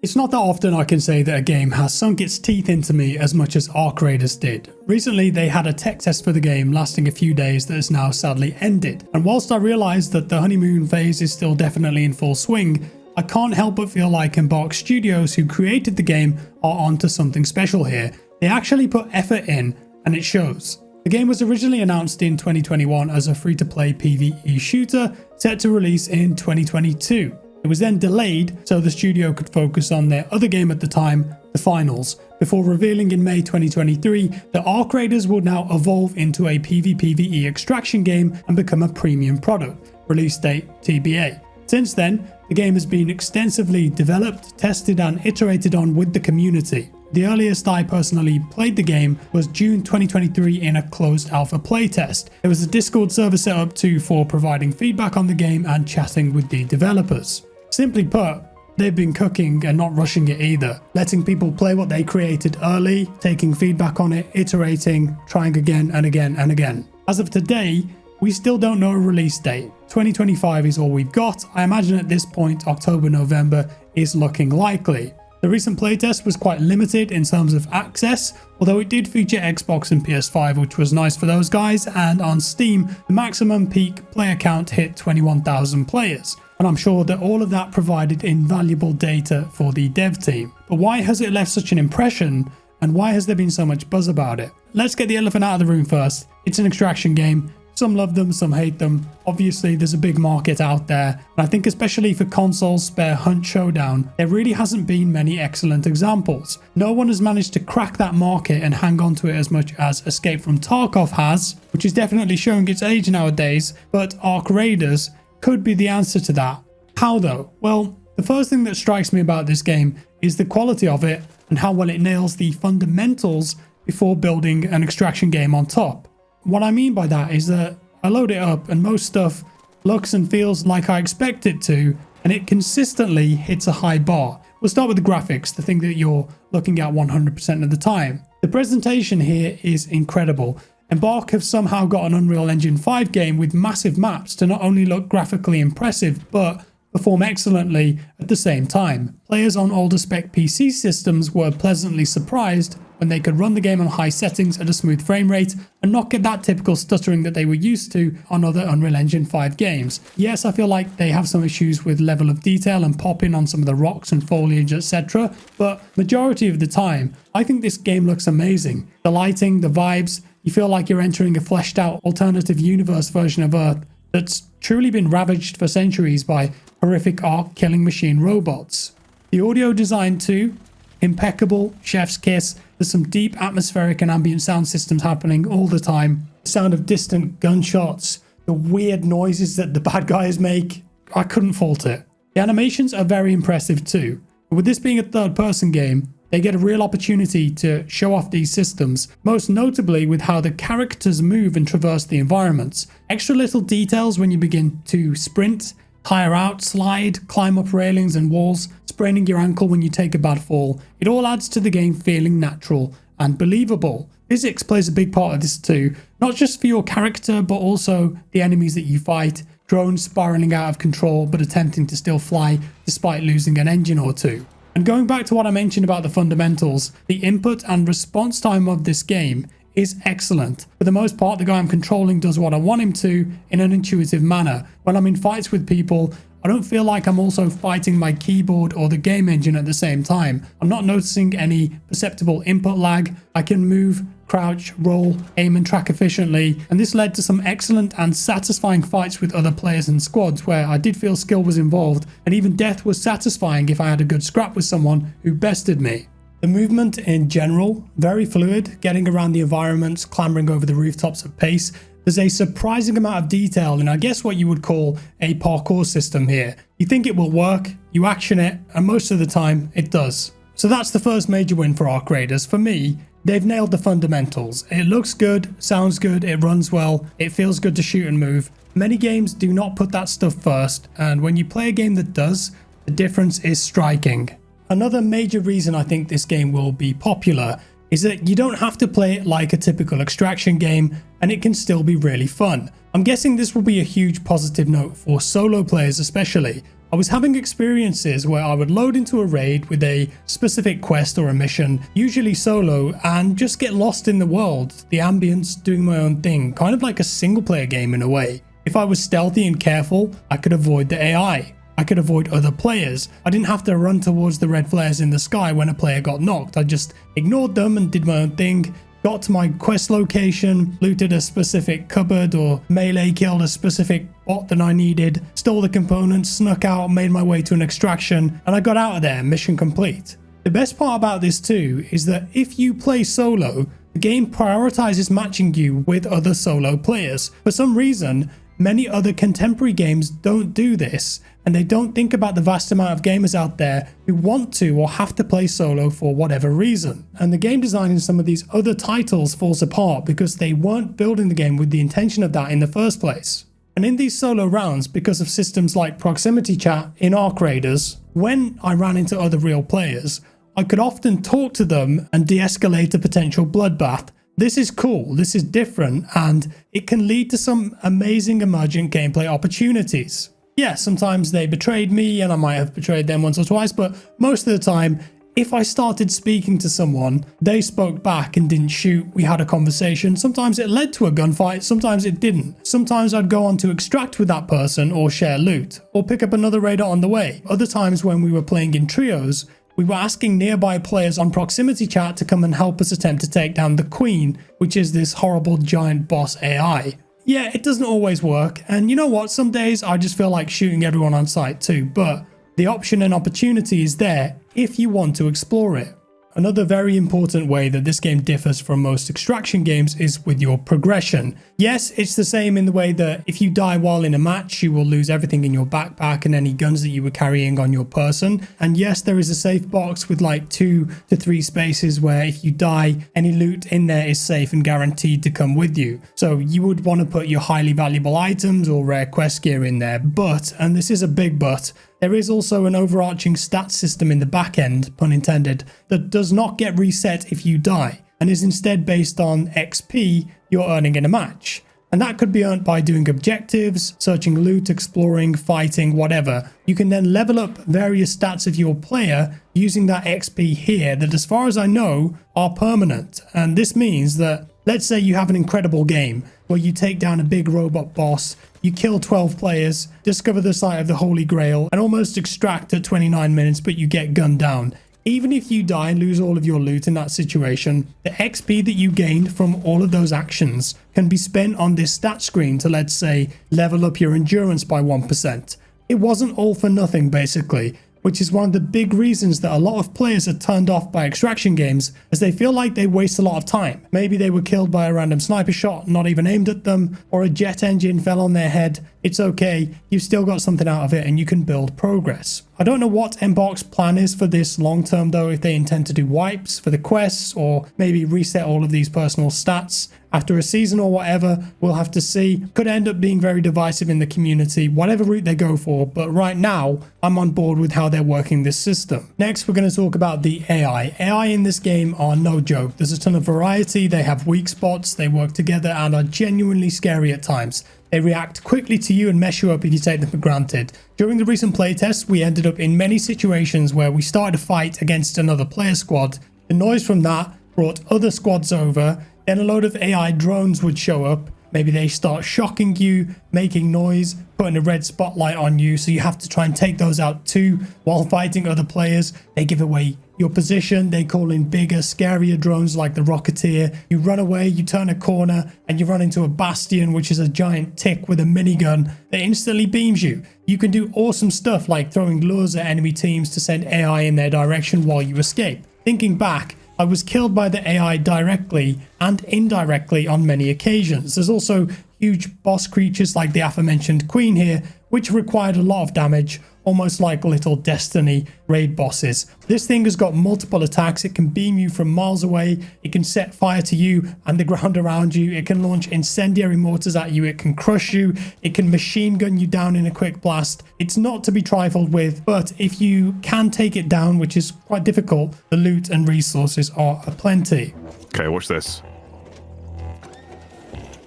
It's not that often I can say that a game has sunk its teeth into me as much as Arc Raiders did. Recently they had a tech test for the game lasting a few days that has now sadly ended, and whilst I realise that the honeymoon phase is still definitely in full swing, I can't help but feel like Embark Studios, who created the game, are onto something special here. They actually put effort in, and it shows. The game was originally announced in 2021 as a free-to-play PvE shooter set to release in 2022. It was then delayed so the studio could focus on their other game at the time, The Finals, before revealing in May 2023 that Arc Raiders will now evolve into a PvPvE extraction game and become a premium product, release date TBA. Since then, the game has been extensively developed, tested and iterated on with the community. The earliest I personally played the game was June 2023 in a closed alpha playtest. There was a Discord server set up too for providing feedback on the game and chatting with the developers. Simply put, they've been cooking and not rushing it either, letting people play what they created early, taking feedback on it, iterating, trying again and again and again. As of today, we still don't know a release date. 2025 is all we've got. I imagine at this point, October, November is looking likely. The recent playtest was quite limited in terms of access, although it did feature Xbox and PS5, which was nice for those guys, and on Steam, the maximum peak player count hit 21,000 players. And I'm sure that all of that provided invaluable data for the dev team. But why has it left such an impression, and why has there been so much buzz about it? Let's get the elephant out of the room first. It's an extraction game. Some love them, some hate them. Obviously, there's a big market out there, and I think especially for consoles spare Hunt Showdown, there really hasn't been many excellent examples. No one has managed to crack that market and hang on to it as much as Escape from Tarkov has, which is definitely showing its age nowadays, but Arc Raiders could be the answer to that. How though? Well, the first thing that strikes me about this game is the quality of it and how well it nails the fundamentals before building an extraction game on top. What I mean by that is that I load it up and most stuff looks and feels like I expect it to, and it consistently hits a high bar. We'll start with the graphics, the thing that you're looking at 100% of the time. The presentation here is incredible. Embark have somehow got an Unreal Engine 5 game with massive maps to not only look graphically impressive, but perform excellently at the same time. Players on older spec PC systems were pleasantly surprised when they could run the game on high settings at a smooth frame rate and not get that typical stuttering that they were used to on other Unreal Engine 5 games. Yes, I feel like they have some issues with level of detail and popping on some of the rocks and foliage, etc. But majority of the time, I think this game looks amazing. The lighting, the vibes, you feel like you're entering a fleshed out alternative universe version of Earth that's truly been ravaged for centuries by horrific arc killing machine robots. The audio design too, impeccable, chef's kiss. There's some deep atmospheric and ambient sound systems happening all the time. The sound of distant gunshots, the weird noises that the bad guys make, I couldn't fault it. The animations are very impressive too. But with this being a third-person game, they get a real opportunity to show off these systems, most notably with how the characters move and traverse the environments. Extra little details when you begin to sprint, tire out, slide, climb up railings and walls, spraining your ankle when you take a bad fall. It all adds to the game feeling natural and believable. Physics plays a big part of this too, not just for your character but also the enemies that you fight, drones spiraling out of control but attempting to still fly despite losing an engine or two. And going back to what I mentioned about the fundamentals, the input and response time of this game is excellent. For the most part, the guy I'm controlling does what I want him to in an intuitive manner. When I'm in fights with people, I don't feel like I'm also fighting my keyboard or the game engine at the same time. I'm not noticing any perceptible input lag. I can move, crouch, roll, aim and track efficiently, and this led to some excellent and satisfying fights with other players and squads where I did feel skill was involved, and even death was satisfying if I had a good scrap with someone who bested me. The movement in general, very fluid, getting around the environments, clambering over the rooftops at pace. There's a surprising amount of detail in I guess what you would call a parkour system here. You think it will work, you action it, and most of the time it does. So that's the first major win for Arc Raiders. For me, they've nailed the fundamentals. It looks good, sounds good, it runs well, it feels good to shoot and move. Many games do not put that stuff first, and when you play a game that does, the difference is striking. Another major reason I think this game will be popular is that you don't have to play it like a typical extraction game and it can still be really fun. I'm guessing this will be a huge positive note for solo players especially. I was having experiences where I would load into a raid with a specific quest or a mission, usually solo, and just get lost in the world, the ambience, doing my own thing, kind of like a single player game in a way. If I was stealthy and careful, I could avoid the AI. I could avoid other players. I didn't have to run towards the red flares in the sky when a player got knocked. I just ignored them and did my own thing. Got to my quest location, looted a specific cupboard or melee killed a specific bot that I needed, stole the components, snuck out, made my way to an extraction, and I got out of there, mission complete. The best part about this too is that if you play solo, the game prioritizes matching you with other solo players. For some reason, many other contemporary games don't do this, and they don't think about the vast amount of gamers out there who want to or have to play solo for whatever reason. And the game design in some of these other titles falls apart because they weren't building the game with the intention of that in the first place. And in these solo rounds, because of systems like proximity chat in Arc Raiders, when I ran into other real players, I could often talk to them and de-escalate a potential bloodbath. This is cool, this is different, and it can lead to some amazing emergent gameplay opportunities. Yeah, sometimes they betrayed me and I might have betrayed them once or twice, but most of the time, if I started speaking to someone, they spoke back and didn't shoot, we had a conversation. Sometimes it led to a gunfight, sometimes it didn't. Sometimes I'd go on to extract with that person or share loot, or pick up another raider on the way. Other times when we were playing in trios, we were asking nearby players on proximity chat to come and help us attempt to take down the Queen, which is this horrible giant boss AI. Yeah, it doesn't always work, and you know what, some days I just feel like shooting everyone on sight too, but the option and opportunity is there if you want to explore it. Another very important way that this game differs from most extraction games is with your progression. Yes, it's the same in the way that if you die while in a match, you will lose everything in your backpack and any guns that you were carrying on your person. And yes, there is a safe box with like 2 to 3 spaces where if you die, any loot in there is safe and guaranteed to come with you. So you would want to put your highly valuable items or rare quest gear in there. But, and this is a big but, there is also an overarching stats system in the back end, pun intended, that does not get reset if you die, and is instead based on XP you're earning in a match. And that could be earned by doing objectives, searching loot, exploring, fighting, whatever. You can then level up various stats of your player using that XP here that, as far as I know, are permanent. And this means that, let's say you have an incredible game where you take down a big robot boss, you kill 12 players, discover the site of the Holy Grail, and almost extract at 29 minutes, but you get gunned down. Even if you die and lose all of your loot in that situation, the XP that you gained from all of those actions can be spent on this stat screen to, let's say, level up your endurance by 1%. It wasn't all for nothing, basically, which is one of the big reasons that a lot of players are turned off by extraction games, as they feel like they waste a lot of time. Maybe they were killed by a random sniper shot, not even aimed at them, or a jet engine fell on their head. It's okay, you've still got something out of it and you can build progress. I don't know what Mbox's plan is for this long term though, if they intend to do wipes for the quests or maybe reset all of these personal stats after a season or whatever. We'll have to see. Could end up being very divisive in the community, whatever route they go for, but right now I'm on board with how they're working this system. Next, we're going to talk about the AI. AI in this game are no joke. There's a ton of variety, they have weak spots, they work together and are genuinely scary at times. They react quickly to you and mess you up if you take them for granted. During the recent playtest, we ended up in many situations where we started a fight against another player squad. The noise from that brought other squads over, then a load of AI drones would show up. Maybe they start shocking you, making noise, putting a red spotlight on you, so you have to try and take those out too while fighting other players. They give away your position, they call in bigger, scarier drones like the Rocketeer. You run away, you turn a corner, and you run into a Bastion, which is a giant tick with a minigun that instantly beams you. You can do awesome stuff like throwing lures at enemy teams to send AI in their direction while you escape. Thinking back, I was killed by the AI directly and indirectly on many occasions. There's also huge boss creatures like the aforementioned Queen here, which required a lot of damage, almost like little Destiny raid bosses. This thing has got multiple attacks. It can beam you from miles away. It can set fire to you and the ground around you. It can launch incendiary mortars at you. It can crush you. It can machine gun you down in a quick blast. It's not to be trifled with, but if you can take it down, which is quite difficult, the loot and resources are aplenty. Okay, watch this.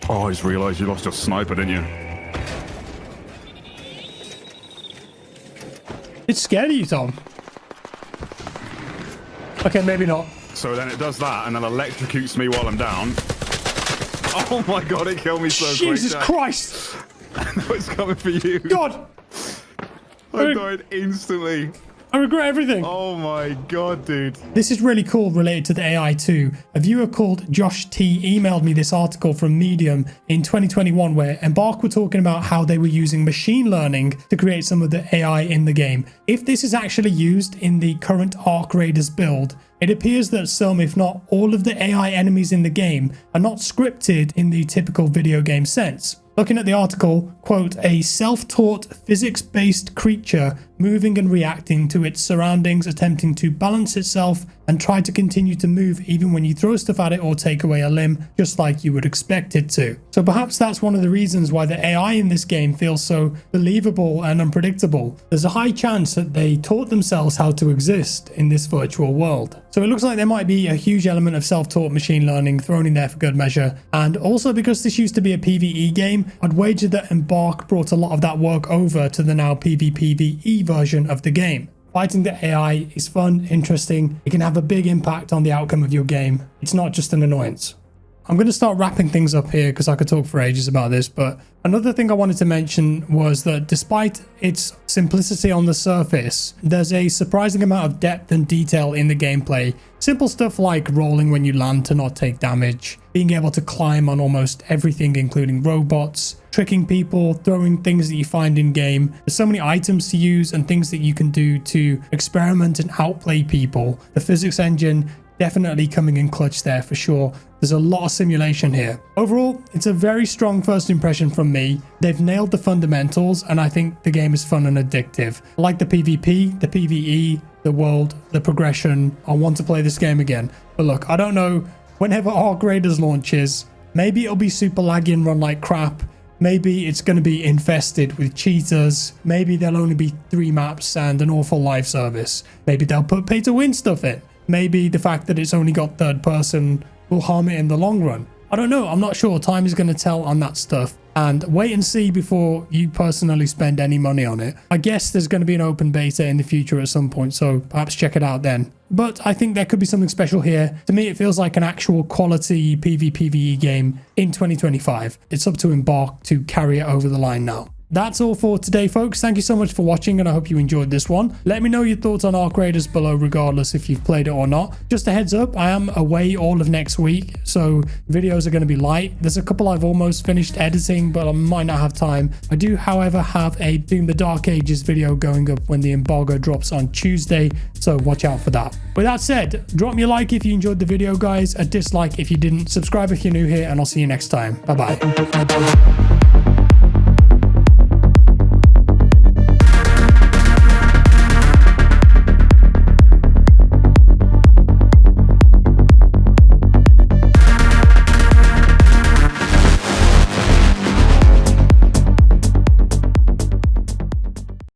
Oh, I just realized you lost your sniper, didn't you? It's scared of you, Tom. Okay, maybe not. So then it does that and then electrocutes me while I'm down. Oh my god, it killed me so quick. Jesus Christ! No, it's coming for you. God! I died instantly. I regret everything. Oh my god, dude. This is really cool related to the AI too. A viewer called Josh T emailed me this article from Medium in 2021 where Embark were talking about how they were using machine learning to create some of the AI in the game. If this is actually used in the current Ark Raiders build, it appears that some, if not all of the AI enemies in the game are not scripted in the typical video game sense. Looking at the article, quote, a self-taught physics-based creature moving and reacting to its surroundings, attempting to balance itself and try to continue to move even when you throw stuff at it or take away a limb, just like you would expect it to. So perhaps that's one of the reasons why the AI in this game feels so believable and unpredictable. There's a high chance that they taught themselves how to exist in this virtual world. So it looks like there might be a huge element of self-taught machine learning thrown in there for good measure. And also because this used to be a PvE game, I'd wager that Embark brought a lot of that work over to the now PvPvE version of the game. Fighting the AI is fun, interesting. It can have a big impact on the outcome of your game. It's not just an annoyance. I'm going to start wrapping things up here because I could talk for ages about this, but another thing I wanted to mention was that despite its simplicity on the surface, there's a surprising amount of depth and detail in the gameplay. Simple stuff like rolling when you land to not take damage, being able to climb on almost everything including robots, tricking people, throwing things that you find in game. There's so many items to use and things that you can do to experiment and outplay people. The physics engine definitely coming in clutch there for sure. There's a lot of simulation here. Overall, it's a very strong first impression from me. They've nailed the fundamentals and I think the game is fun and addictive. I like the PvP, the PvE, the world, the progression. I want to play this game again. But look, I don't know, whenever Ark Raiders launches, maybe it'll be super laggy and run like crap. Maybe it's going to be infested with cheaters. Maybe there'll only be 3 maps and an awful live service. Maybe they'll put pay to win stuff in. Maybe the fact that it's only got third person will harm it in the long run. I don't know. I'm not sure. Time is going to tell on that stuff. And wait and see before you personally spend any money on it. I guess there's going to be an open beta in the future at some point, so perhaps check it out then. But I think there could be something special here. To me, it feels like an actual quality PvPvE game in 2025. It's up to Embark to carry it over the line now. That's all for today, folks. Thank you so much for watching and I hope you enjoyed this one. Let me know your thoughts on Ark Raiders below regardless if you've played it or not. Just a heads up, I am away all of next week, so videos are going to be light. There's a couple I've almost finished editing, but I might not have time. I do, however, have a Doom the Dark Ages video going up when the embargo drops on Tuesday, so watch out for that. With that said, drop me a like if you enjoyed the video, guys, a dislike if you didn't, subscribe if you're new here, and I'll see you next time. Bye-bye.